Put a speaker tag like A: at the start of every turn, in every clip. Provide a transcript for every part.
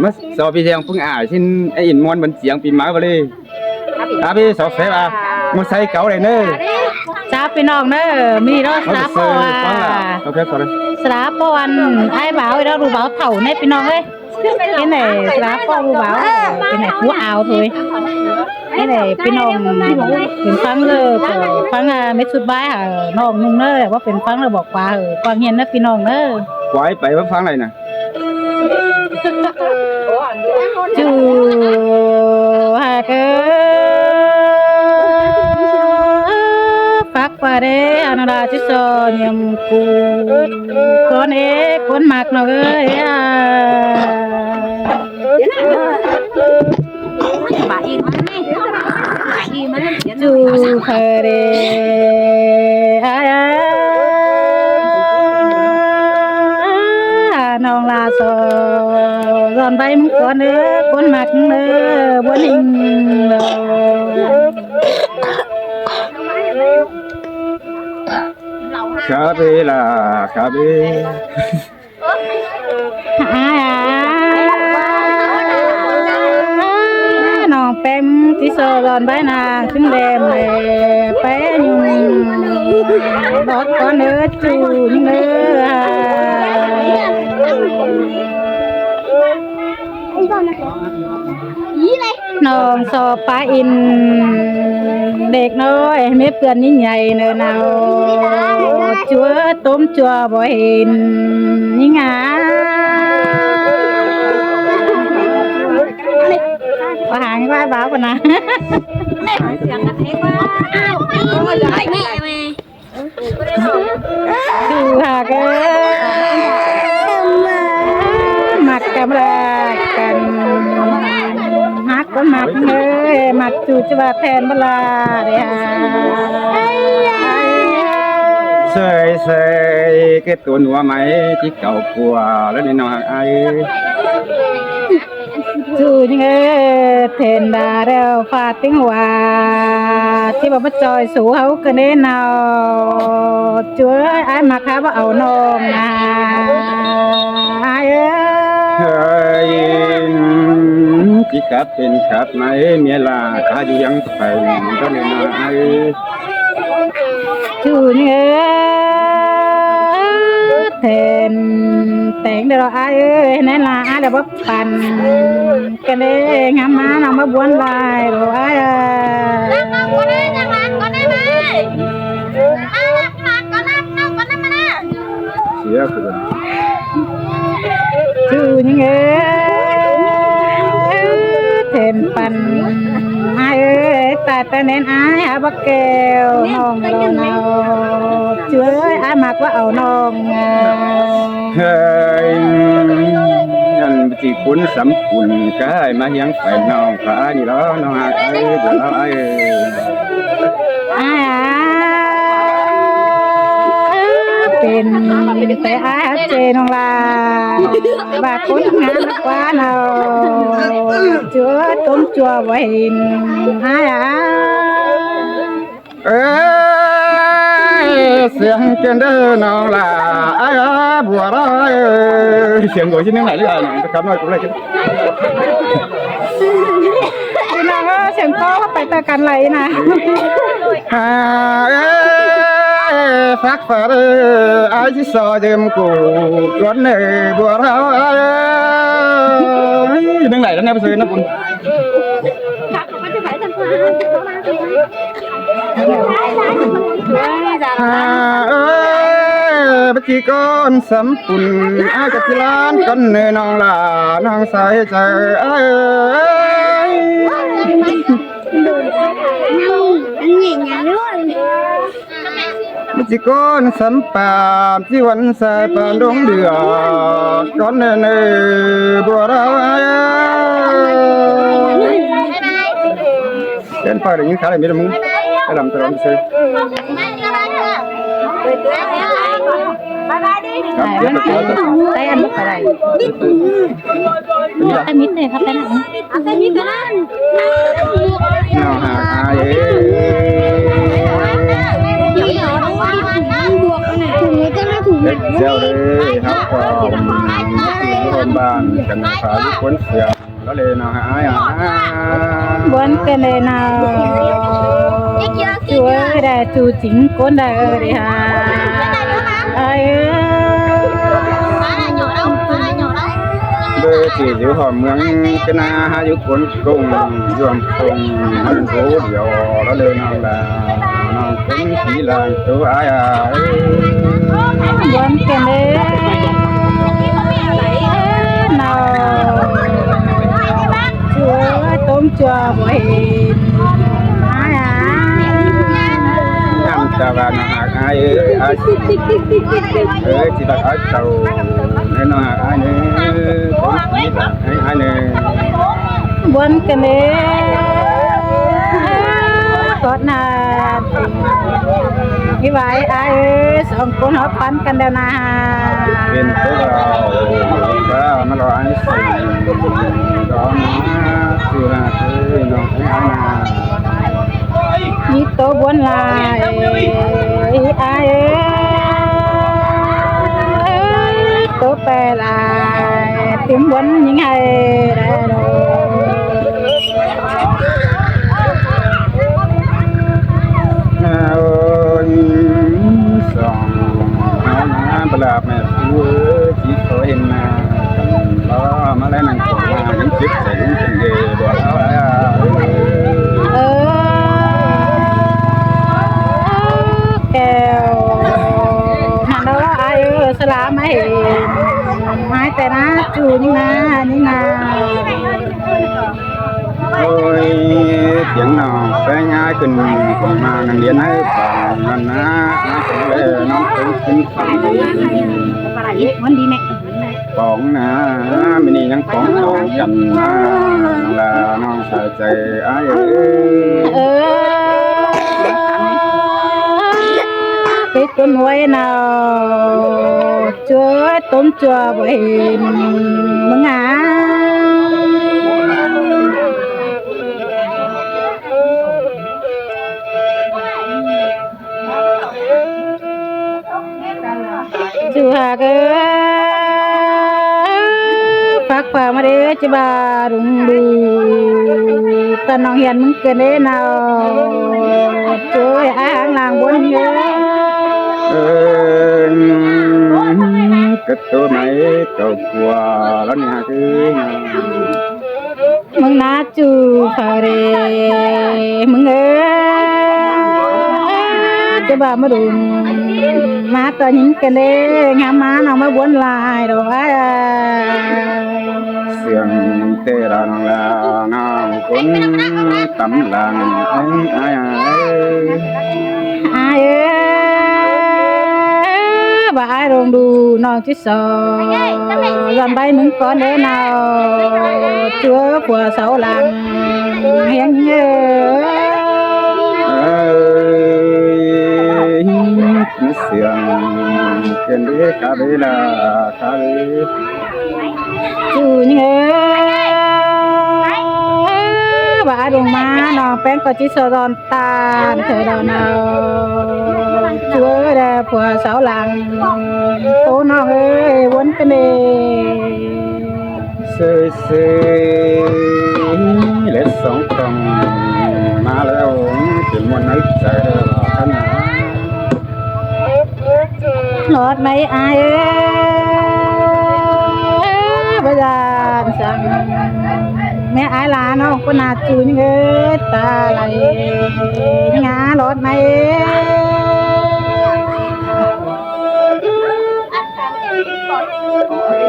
A: mất so với riêng phương ải xin in món bánh chiang pin máu vào điพี่สอบเสพมันใส่เก๋าเลยเนอะ
B: จ้าพี่น้องเนอะมีรถสลาปอนสลาปอนไอ้บ่าวเราดูบ่าวเถ่าเนี่ยพี่น้องเอ้ยcái này lá conดูbảo cái này cú áo thôi cái nàyพี่น้องเป็นฟังเลยฟังไม่สุดบ้าน้องนุ่งเนอะว่าเป็นฟังเราบอกว่าฟังเห็นนะพี่น้องเนอะ
A: ไว้ไปว่าฟังอะไรนะ
B: จูฮะเกฟักปะเดอนาดาจิโซยมกูคนเอคนมากน้องเอ้ยจูฮะเดน้องลาโซร้อนใบมังกรเนื้อคนหมักเนื้อบนหิง
A: คาเบล่ะคาเบ
B: น้องเป็นที่โซร้อนใบนางถึงเดมเลยไปยุ่งรถก้อนเนื้อจูเนื้อน้องสอบปลาอินเด็กน้อยไม่เพื่อนยิ่งใหญ่เนินเอาจัวต้มจัวบ่เห็นนี่งาว่าหางว่าบ้าปะนะดูหากหมักกำลังกันหักก็หมักเลยหมักจูจะว่าแทนเวลาเลย
A: เสยเสยเก็บตัวหนัวไหมที่เก่ากลัวแล้วนี่น้องไอ้
B: จูยังไงเทนดาเร็วฟาติ้งว่าที่บอกว่าจอยสูเขาก็เน้นเอาช่วยไอ้มาค้าว่าเอานมนะไอ้
A: เฮ้ยที่กลับเป็นขับไหมเมียลาขาอยู่ยังไปก็เลยน้องไอ้
B: จูยังไงเทนแต่งเดี๋ยวไอ้นั่นล่ะไอ้เดี๋ยวบอกปั่นกันเองงามมาน้องมาบ้วนลายหรือไอ้
C: นั่งก็ได้นั่งก็ได้ไหมนั่งก็นั่งก็นั่งมานะ
A: เสียคุณ
B: จูยังไงเทนปั่นไอ้แต่เน้นไอ้หาบักแก้วน้องเราช่วยไอ้มากว่าเอาน้อง
A: เฮ้ยอันที่คุณสำคุณก็ให้มาเฮียงไฟน้องก็นี่แล้วน้องไอ้เดี๋ยวเราไอ้
B: เป็นแต่ไอ้เจน้องลาบาคนงานกว่าเราจัวต้มจัวไว้ไอ้
A: เสียงเกินเด้อน้องล่ะไอ้บัวร้อยเสียงโวยชิ้นนึงไหนดีอ่ะจะขับน้อยกูเลยกัน
B: พี่น้องเสียงก็ไปตะกันไหลนะ
A: ฟักฟ้าไอ้ที่ซอเดิมกูร้อนเลยบัวร้อยนึงไหนแล้วเนี่ยไปซื้อนะคุณบัจีก้อนสำปุ่นอากับที่ร้านกันเนน้องล่ะน้องใส่ใจบัจีก้อนสำปามที่วันสายปานดงเดือดก้อนเนบัวเราเดินไปเดี๋ยวยิงขาเลยไม่ได้มึงไปลำตลอดไปซื้อ
B: ครับเดี๋ยวไปได้อันนี้อะไรแต่มิดเลยครับแต่หนังแต่มิดกัน
A: น้องหาไอ้เจ้าเลยครับ คนบ้านกันพาลูกคนเสียแล้วเลยนะฮะ
B: buồn cái này nào chúa đã chú chính con đã đi hà ai
A: bê chỉ giữ họ mướn cái na hai giúp cuốn cùng dùm cùng mình cố điều đó lên là nó cũng chỉ là chú ai
B: buồn cái này nào chúa tôm chua bồi
A: nhằm ta và nó ai chỉ là ai tàu nên nó ai nữa cũng chỉ là ai nữa
B: buồn cái này có na như vậy ai xong con hợp phánกันแล้วนะ
A: bên chỗ nào và nó lo ai đó nó chưa là cái nó thấy ai mà
B: như tôi buồn lại ai tôi về lại tiếng buồn những ngày
A: là mẹ chúa chỉ có hình đó mà lấy năng của những chiếc những chuyện gì đó
B: kèo hàng đâu đó ai sẽ làm mấy tay ná chú những
A: ôi tiếng nào phải nhai cần còn mà nàng điện ấy bằng mình á cũng về nó cũng chính phận
B: muốn đi mẹ
A: còn nè mình đang còn còn chậm là nó sợ chạy ai
B: cái con nuôi nào chúa tôm chua bởi mừng á chú hà cái phát phà mà để cho bà rung đu ta nói hiền mừng cái đấy nào chúa ai làng buôn nhớ
A: cái tôi mấy cầu qua đó nhà cứ
B: mừng na chú phà để mừng cho bà mà đùm má ta những cái đấy ngắm má nào mới buồn lại đâu ai
A: sương tê là nó cũng tấm lòng ai bà ai rong đu non chứ sợ lần bay mừng con đấy nào chúa của sáu làng hiền nhớ sương cái đấy cả đấy là cả đấy
B: chú nhớ bà đồng má nó bén có chỉ sợ giòn tan thời đó nào chúa đã của sáu làng tố nó ơi muốn cái này
A: sơi lẽ sống trong mà leo chỉ muốn nói trời là thân
B: lót mấy ai bây giờ rằng mẹ ai là nó không có nào chú như ta lại ngã lót mấy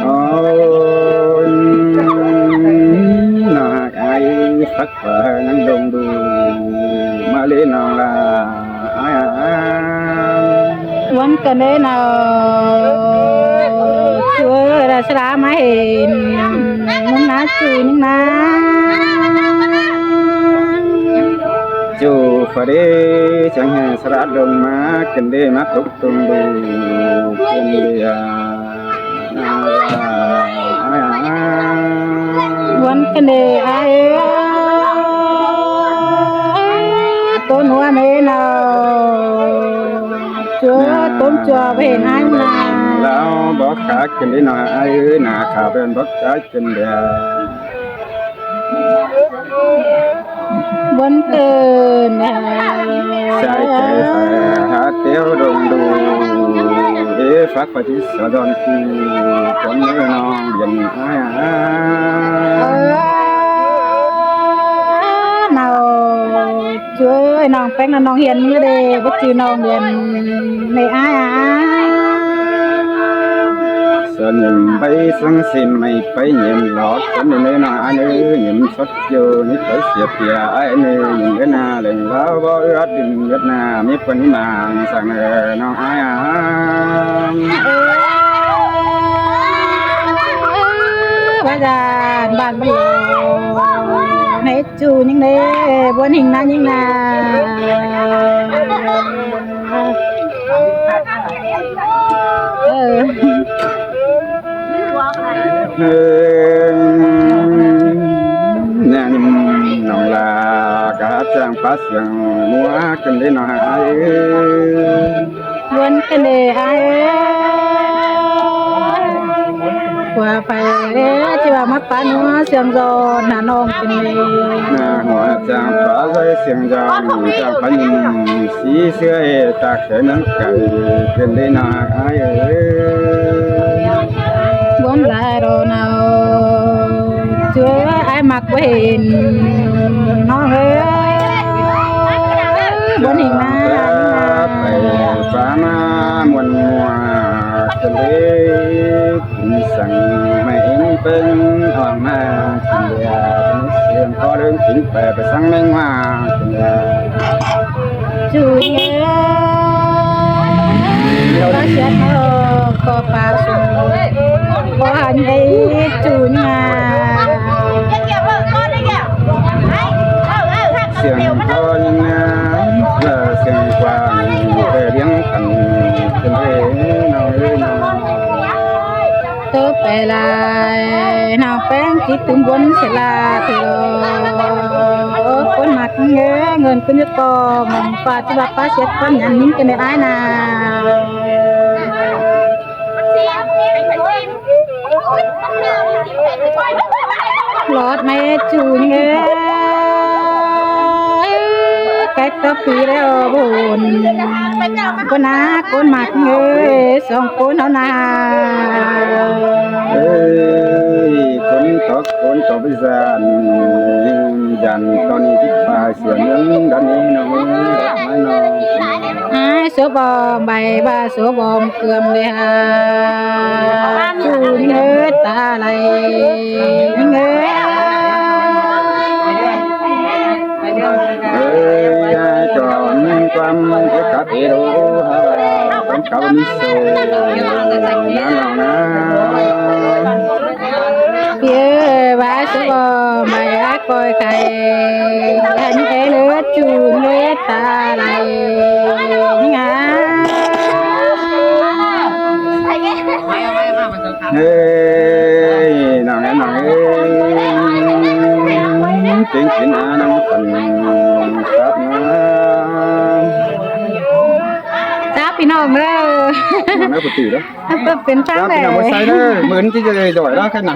A: ôi nó ai phát vợ năng đồng đủ mà lên nào là ai
B: muốn cái đấy nào chúa là sẽ máy hình muốn ná chú những ná
A: chú phải đi chẳng hề sát đồng má cần đi mắt tục tung đủ cần đi
B: muốn cái này ai tôi nói mấy nào chúa tôm chùa về hai là
D: แล้วบอกขากินได้หน่อยหน้าขาวเป็นบอกขากินเดียว
B: บนเกิน
D: ใส่ใจหาเตี้ยวดงดูเอ๋ฟักปฏิสดอนคูคนเนื้อน้องเย็นอ้าย
B: nàoជួយน้องแป้งน้องเฮียนนี่เด้บ่จื้อน้องเรียนในอ้าย
D: ส่วนหนึ่งไปสังสิมไม่ไปเยี่ยมหลอดคนในนาเนื้อเยี่ยมสดอยู่นี่ไปเสียเปียไอ้เนื้อยิ่งเวนาเล่งแล้วบ่รัดดินเวียดนามมีคนนางสั่งเนื้อน้องอ้าย
B: ว่าจะบ้านบ่ในจูยังเด้บ่หิงนะยิงนะ
D: เนี่ยนี่น้องลากะจ้างฟ้าเสียงมัวกันได้หน่อย
B: วนกันเด้อ้ายกว่าไปที่ว่ามาปานัวเสียงจอนหาน้องเป็นเลย
D: น่าหัวจ้างฟ้าใส่เสียงจางจ้างพันสีเสื้อตากแขนนั้นไก่เป็นได้หน่อย
B: วนหลายรอเนาช่วยไอ้มักไว้เห็นน้องเอ้ยบนหิงนะ
D: ไปฟ้ามามวนมัวจะเล็กสั่งไม่เองเป็นออกมากินยาเสียงก็เรื่องกินไปสั่งแมงว่ากินยา
B: ช่วยก็เสียเนาก็ปาสูก็หันไอ้จูนมา
D: เสียงก็ยังงามเสียงกว้างแต่เลี้ยงกันเป็นเรื่องน้อยน้อย
B: tớ phải là nào bén chỉ từng quân sẽ là từ con mặt nhớ ngân cứ nhớ to mình và cho bà phá xét con nhận những cái này ai nào lọt mẹ chủ nhớ cái tóc phí đấy buồn con á con mặt nhớ xong con nó nào
D: คนตกไปยันตอนนี้ที่ป่าเสียงนั้นด้านนี้น้องไม่น้อง
B: ai số bom bày ba số bom cườmเลยha chú nhớ ta lại nhớ
D: จอนความก็ขับเอโร่คนเขามิโซนั่นเรานะ
B: phía ba số bom bày ai coi thầy anh ấy lứa chú nhớ ta lại nhớ
D: เฮ้ยน้องน้องเอ้ยจริงจริงนะน้องคนครับนะ
B: จ้าพี่น้องเด้อ
D: น้องไม่ปกติแล้ว
B: เป็นตั้ง
D: จ้า
B: แต่
D: พี่น้องไม่ใช่เด้อเหมือนที่จะเลยจ่อยแล้วแค่ไหน